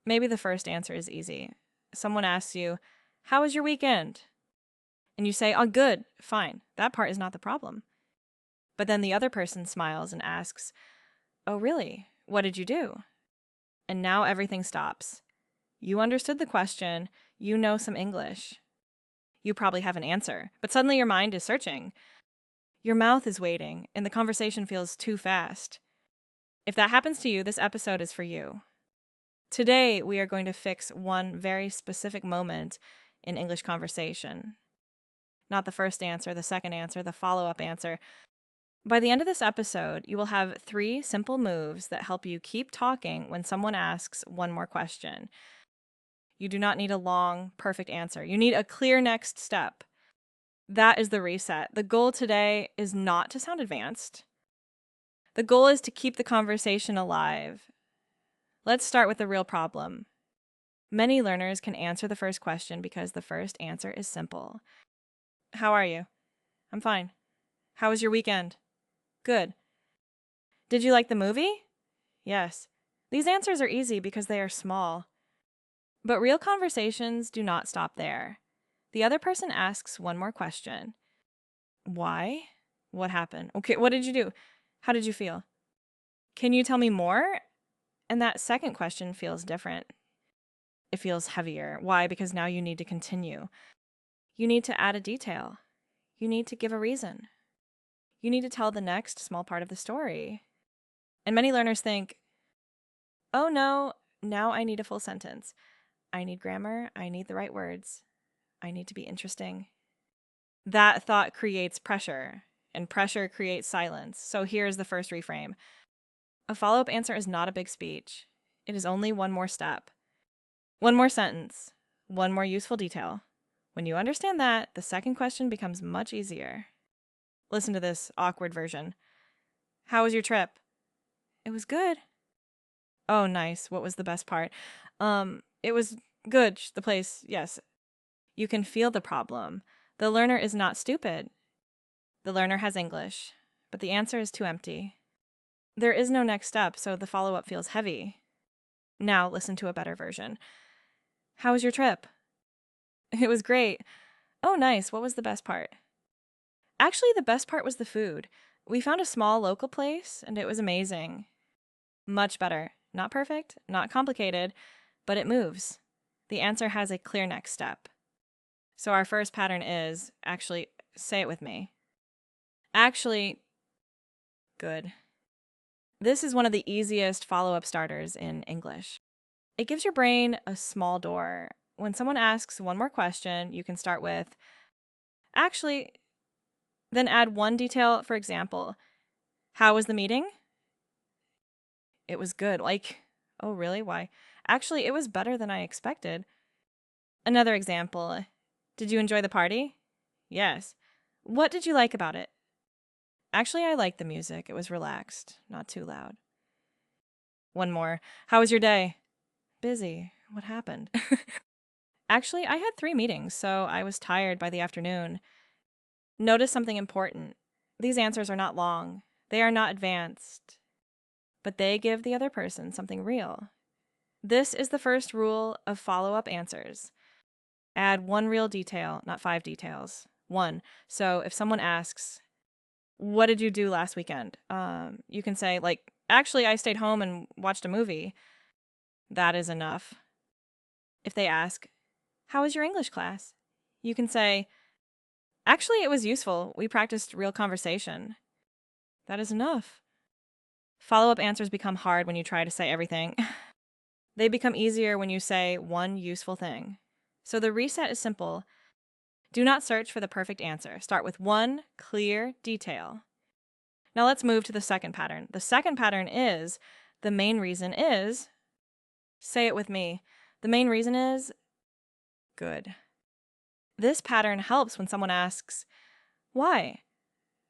Maybe the first answer is easy. Someone asks you, "How was your weekend?" And you say, "Oh, good, fine." That part is not the problem. But then the other person smiles and asks, "Oh, really? What did you do?" And now everything stops. You understood the question, you know some English. You probably have an answer, but suddenly your mind is searching. Your mouth is waiting, and the conversation feels too fast. If that happens to you, this episode is for you. Today, we are going to fix one very specific moment in English conversation. Not the first answer, the second answer, the follow up answer. By the end of this episode, you will have 3 simple moves that help you keep talking when someone asks one more question. You do not need a long, perfect answer. You need a clear next step. That is the reset. The goal today is not to sound advanced. The goal is to keep the conversation alive. Let's start with the real problem. Many learners can answer the first question because the first answer is simple. How are you? I'm fine. How was your weekend? Good. Did you like the movie? Yes. These answers are easy because they are small. But real conversations do not stop there. The other person asks one more question. Why? What happened? Okay, what did you do? How did you feel? Can you tell me more? And that second question feels different. It feels heavier. Why? Because now you need to continue. You need to add a detail. You need to give a reason. You need to tell the next small part of the story. And many learners think, oh no, now I need a full sentence. I need grammar. I need the right words. I need to be interesting. That thought creates pressure, and pressure creates silence. So here's the first reframe. A follow-up answer is not a big speech. It is only one more step. One more sentence. One more useful detail. When you understand that, the second question becomes much easier. Listen to this awkward version. How was your trip? It was good. Oh, nice. What was the best part? It was good. The place, yes. You can feel the problem. The learner is not stupid. The learner has English, but the answer is too empty. There is no next step, so the follow-up feels heavy. Now listen to a better version. How was your trip? It was great. Oh, nice. What was the best part? Actually, the best part was the food. We found a small local place, and it was amazing. Much better. Not perfect, not complicated, but it moves. The answer has a clear next step. So our first pattern is, actually, say it with me. Actually, good. This is one of the easiest follow-up starters in English. It gives your brain a small door. When someone asks one more question, you can start with, actually, then add one detail. For example, how was the meeting? It was good. Like, oh, really? Why? Actually, it was better than I expected. Another example, did you enjoy the party? Yes. What did you like about it? Actually, I liked the music. It was relaxed, not too loud. One more. How was your day? Busy. What happened? Actually, I had 3 meetings, so I was tired by the afternoon. Notice something important. These answers are not long. They are not advanced. But they give the other person something real. This is the first rule of follow-up answers. Add one real detail, not 5 details. One. So if someone asks, what did you do last weekend? You can say, like, actually, I stayed home and watched a movie. That is enough. If they ask, how was your English class? You can say, actually, it was useful. We practiced real conversation. That is enough. Follow-up answers become hard when you try to say everything. They become easier when you say one useful thing. So the reset is simple. Do not search for the perfect answer. Start with one clear detail. Now let's move to the second pattern. The second pattern is, the main reason is, say it with me. The main reason is, good. This pattern helps when someone asks, why?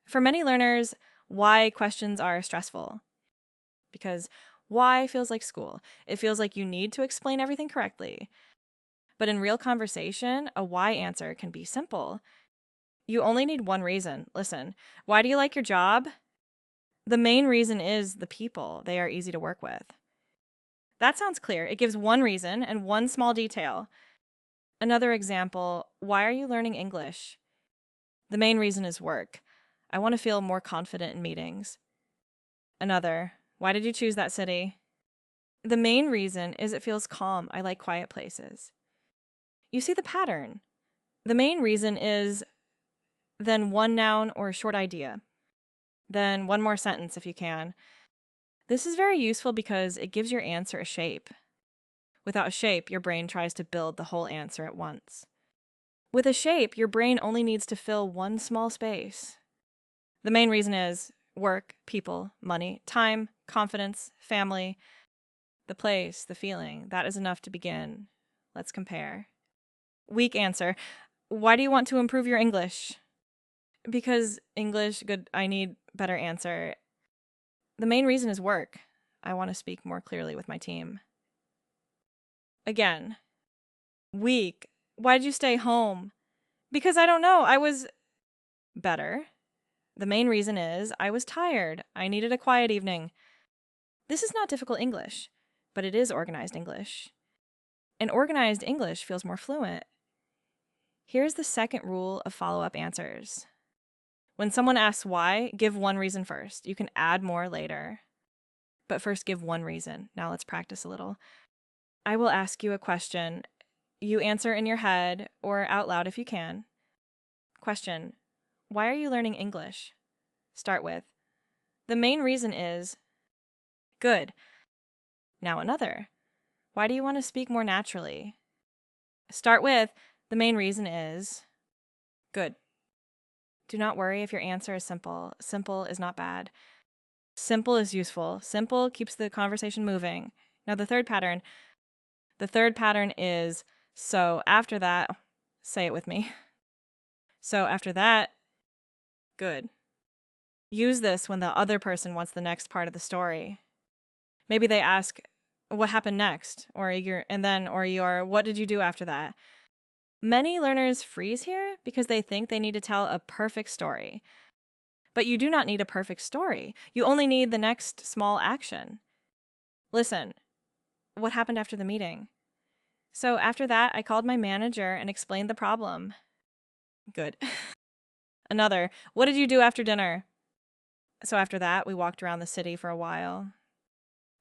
For many learners, why questions are stressful. Because why feels like school. It feels like you need to explain everything correctly. But in real conversation, a why answer can be simple. You only need one reason. Listen, why do you like your job? The main reason is the people. They are easy to work with. That sounds clear. It gives one reason and one small detail. Another example, why are you learning English? The main reason is work. I want to feel more confident in meetings. Another, why did you choose that city? The main reason is it feels calm. I like quiet places. You see the pattern. The main reason is then one noun or a short idea. Then one more sentence if you can. This is very useful because it gives your answer a shape. Without a shape, your brain tries to build the whole answer at once. With a shape, your brain only needs to fill one small space. The main reason is work, people, money, time, confidence, family, the place, the feeling. That is enough to begin. Let's compare. Weak answer. Why do you want to improve your English? Because English, good, I need better answer. The main reason is work. I want to speak more clearly with my team. Again, weak. Why did you stay home? Because I don't know. I was better. The main reason is I was tired. I needed a quiet evening. This is not difficult English, but it is organized English. And organized English feels more fluent. Here's the second rule of follow-up answers. When someone asks why, give one reason first. You can add more later. But first give one reason. Now let's practice a little. I will ask you a question. You answer in your head or out loud if you can. Question: why are you learning English? Start with, the main reason is, good. Now another, why do you want to speak more naturally? Start with, the main reason is, good. Do not worry if your answer is simple. Simple is not bad. Simple is useful. Simple keeps the conversation moving. Now the third pattern. The third pattern is, so after that, say it with me. So after that, good. Use this when the other person wants the next part of the story. Maybe they ask, what happened next? Or what did you do after that? Many learners freeze here because they think they need to tell a perfect story. But you do not need a perfect story. You only need the next small action. Listen, what happened after the meeting? So after that, I called my manager and explained the problem. Good. Another, what did you do after dinner? So after that, we walked around the city for a while.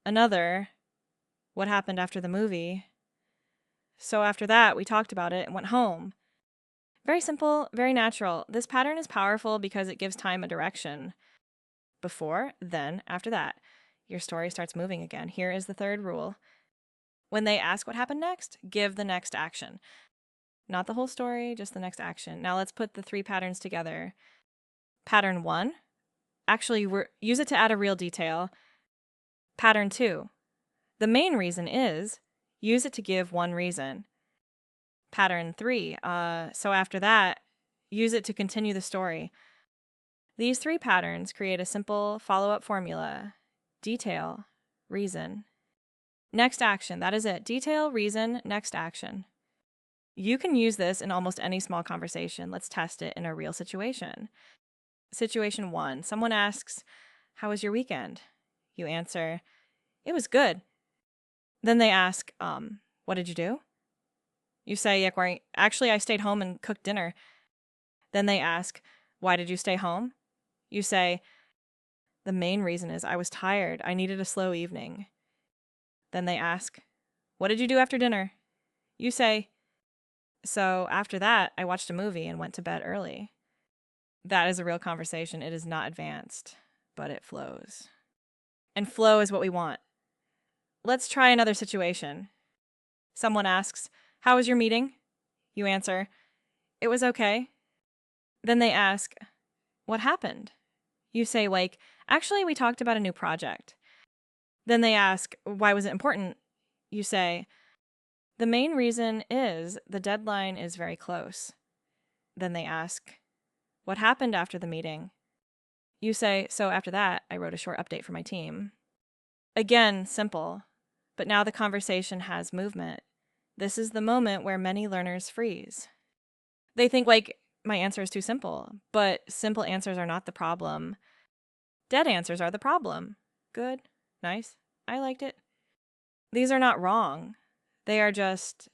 Another, what happened after the movie? So after that, we talked about it and went home. Very simple, very natural. This pattern is powerful because it gives time a direction. Before, then, after that. Your story starts moving again. Here is the third rule. When they ask what happened next, give the next action. Not the whole story, just the next action. Now let's put the three patterns together. Pattern 1. Actually, use it to add a real detail. Pattern 2. The main reason is, use it to give one reason. Pattern 3. So after that, use it to continue the story. These three patterns create a simple follow-up formula. Detail, reason. Next action, that is it. Detail, reason, next action. You can use this in almost any small conversation. Let's test it in a real situation. Situation 1. Someone asks, how was your weekend? You answer, it was good. Then they ask, what did you do? You say, actually, I stayed home and cooked dinner. Then they ask, why did you stay home? You say, the main reason is I was tired. I needed a slow evening. Then they ask, what did you do after dinner? You say, so after that, I watched a movie and went to bed early. That is a real conversation. It is not advanced, but it flows. And flow is what we want. Let's try another situation. Someone asks, how was your meeting? You answer, it was okay. Then they ask, what happened? You say, actually, we talked about a new project. Then they ask, why was it important? You say, the main reason is the deadline is very close. Then they ask, what happened after the meeting? You say, so after that, I wrote a short update for my team. Again, simple, but now the conversation has movement. This is the moment where many learners freeze. They think, my answer is too simple, but simple answers are not the problem. Dead answers are the problem. Good, nice, I liked it. These are not wrong. They are just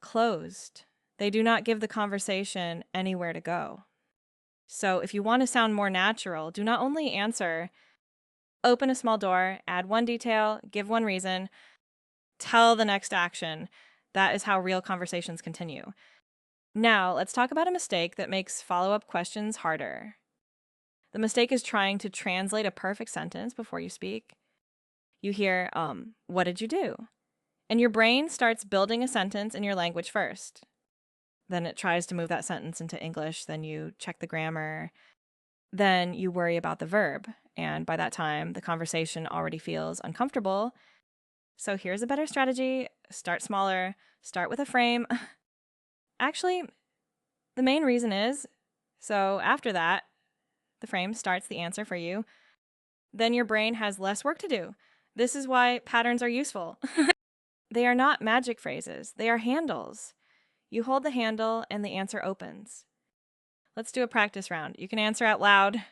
closed. They do not give the conversation anywhere to go. So if you want to sound more natural, do not only answer, open a small door, add one detail, give one reason, tell the next action. That is how real conversations continue. Now, let's talk about a mistake that makes follow-up questions harder. The mistake is trying to translate a perfect sentence before you speak. You hear, what did you do? And your brain starts building a sentence in your language first. Then it tries to move that sentence into English. Then you check the grammar. Then you worry about the verb. And by that time, the conversation already feels uncomfortable. So here's a better strategy. Start smaller. Start with a frame. Actually, the main reason is, so after that, the frame starts the answer for you. Then your brain has less work to do. This is why patterns are useful. They are not magic phrases. They are handles. You hold the handle and the answer opens. Let's do a practice round. You can answer out loud.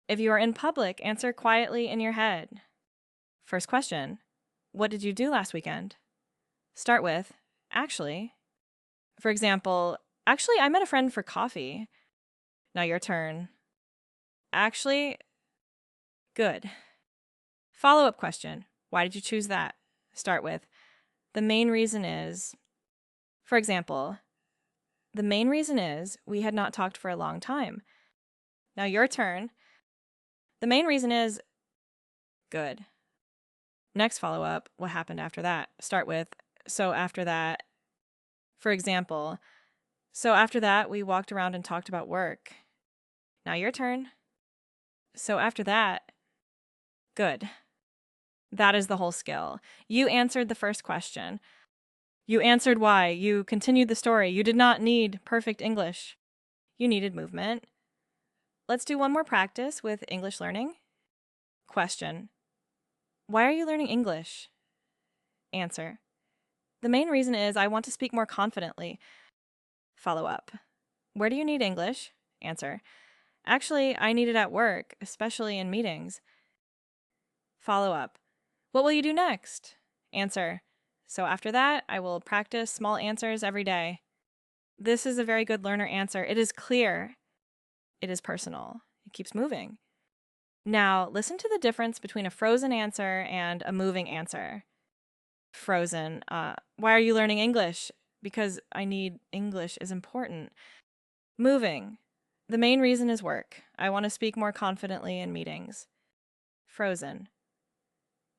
If you are in public, answer quietly in your head. First question, what did you do last weekend? Start with, actually. For example, actually, I met a friend for coffee. Now your turn. Actually, good. Follow-up question, why did you choose that? Start with, the main reason is, for example, the main reason is we had not talked for a long time. Now your turn. The main reason is, good. Next follow-up, what happened after that? Start with, so after that, for example, so after that, we walked around and talked about work. Now your turn. So after that, good. That is the whole skill. You answered the first question. You answered why. You continued the story. You did not need perfect English. You needed movement. Let's do one more practice with English learning. Question. Why are you learning English? Answer. The main reason is I want to speak more confidently. Follow up. Where do you need English? Answer. Actually, I need it at work, especially in meetings. Follow up. What will you do next? Answer. So after that, I will practice small answers every day. This is a very good learner answer. It is clear. It is personal. It keeps moving. Now, listen to the difference between a frozen answer and a moving answer. Frozen. Why are you learning English? Because I need English is important. Moving. The main reason is work. I want to speak more confidently in meetings. Frozen.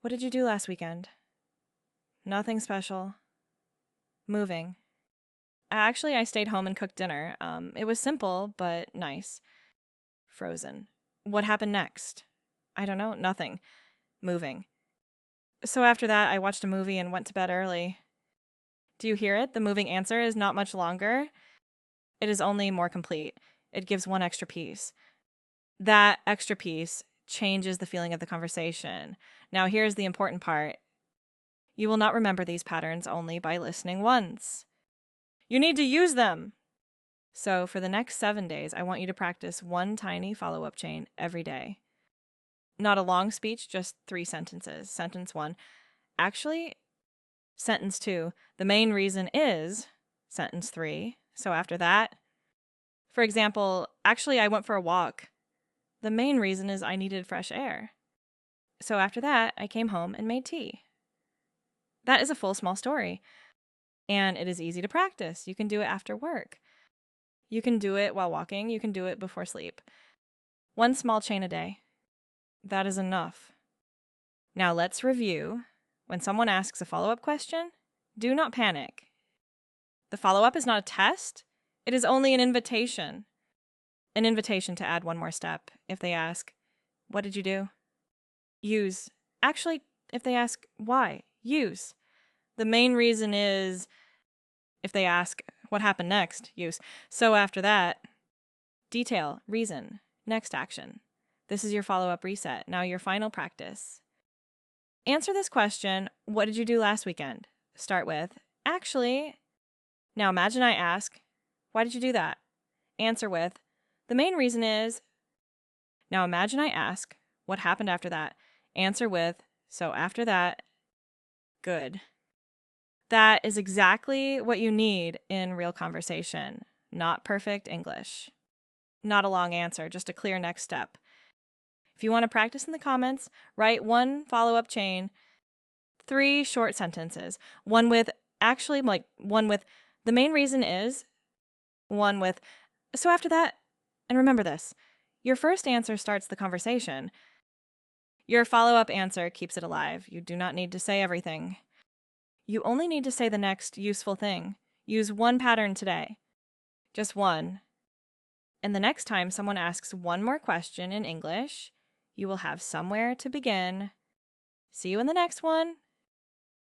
What did you do last weekend? Nothing special. Moving. Actually, I stayed home and cooked dinner. It was simple, but nice. Frozen. What happened next? I don't know. Nothing. Moving. So after that, I watched a movie and went to bed early. Do you hear it? The moving answer is not much longer. It is only more complete. It gives one extra piece. That extra piece changes the feeling of the conversation. Now, here's the important part. You will not remember these patterns only by listening once. You need to use them. So for the next 7 days, I want you to practice one tiny follow-up chain every day. Not a long speech, just 3 sentences. Sentence 1. Actually, sentence 2. The main reason is, sentence 3. So after that, for example, actually, I went for a walk. The main reason is I needed fresh air. So after that, I came home and made tea. That is a full small story. And it is easy to practice. You can do it after work. You can do it while walking. You can do it before sleep. One small chain a day. That is enough. Now let's review. When someone asks a follow-up question, do not panic. The follow-up is not a test. It is only an invitation. An invitation to add one more step. If they ask, what did you do? Use. Actually, if they ask, why? Use. The main reason is, if they ask, what happened next? Use. So after that, detail, reason, next action. This is your follow-up reset. Now your final practice. Answer this question, what did you do last weekend? Start with, actually. Now imagine I ask, why did you do that? Answer with, the main reason is. Now imagine I ask, what happened after that? Answer with, so after that. Good. That is exactly what you need in real conversation, not perfect English. Not a long answer, just a clear next step. If you want to practice in the comments, write 1 follow-up chain, 3 short sentences, one with the main reason is, one with, so after that, and remember this, your first answer starts the conversation. Your follow-up answer keeps it alive. You do not need to say everything. You only need to say the next useful thing. Use 1 pattern today. Just 1. And the next time someone asks 1 more question in English, you will have somewhere to begin. See you in the next one.